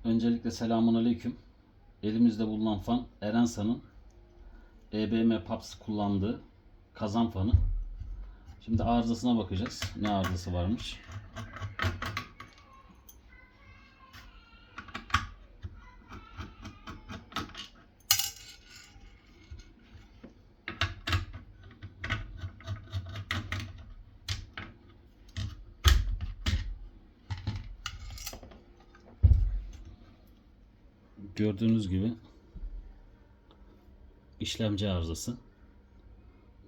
Öncelikle selamun aleyküm. Elimizde bulunan fan Erensa'nın EBM PAPS kullandığı kazan fanı. Şimdi arızasına bakacağız. Ne arızası varmış? Gördüğünüz gibi işlemci arızası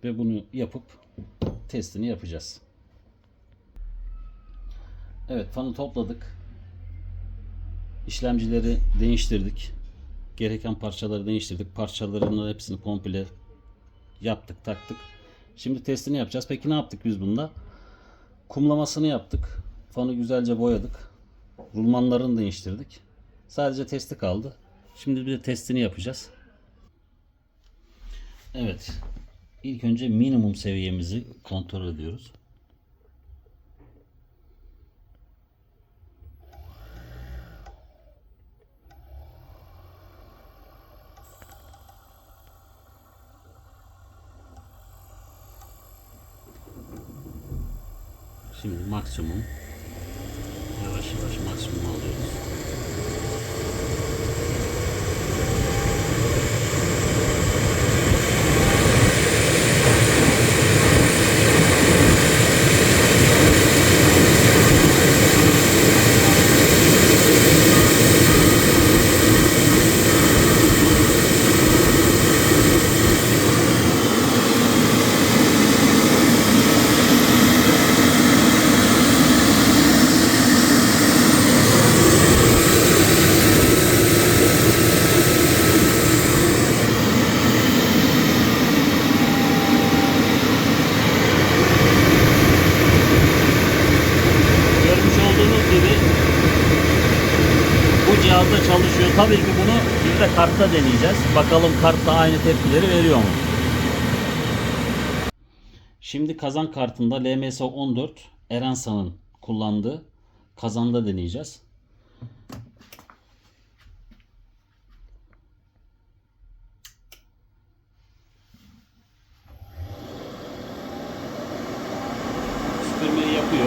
ve bunu yapıp testini yapacağız. Evet, fanı topladık. İşlemcileri değiştirdik. Gereken parçaları değiştirdik. Parçalarının hepsini komple yaptık, taktık. Şimdi testini yapacağız. Peki ne yaptık biz bunda? Kumlamasını yaptık. Fanı güzelce boyadık. Rulmanlarını değiştirdik. Sadece testi kaldı. Şimdi bir de testini yapacağız. Evet. İlk önce minimum seviyemizi kontrol ediyoruz. Şimdi maksimum. Yavaş yavaş maksimum alıyoruz. Bu cihazda çalışıyor. Tabii ki bunu biz de kartta deneyeceğiz. Bakalım kartta aynı tepkileri veriyor mu? Şimdi kazan kartında LMS14 Erensa'nın kullandığı kazanda deneyeceğiz. Süpürmeyi yapıyor.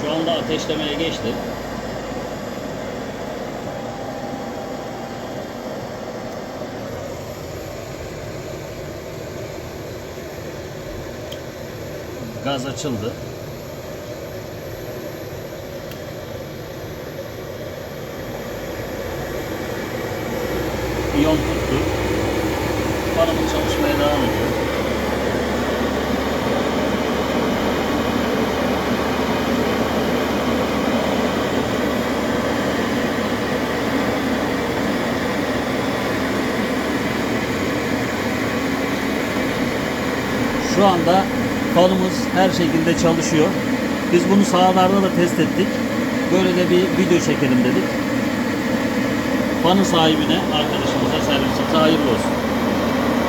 Şu anda ateşlemeye geçti. Gaz açıldı. İyon tuttu. Fanımız çalışmaya devam ediyor. Şu anda fanımız her şekilde çalışıyor. Biz bunu sahalarda da test ettik. Böyle de bir video çekelim dedik. Fanın sahibine, arkadaşımıza, servisimize hayırlı olsun.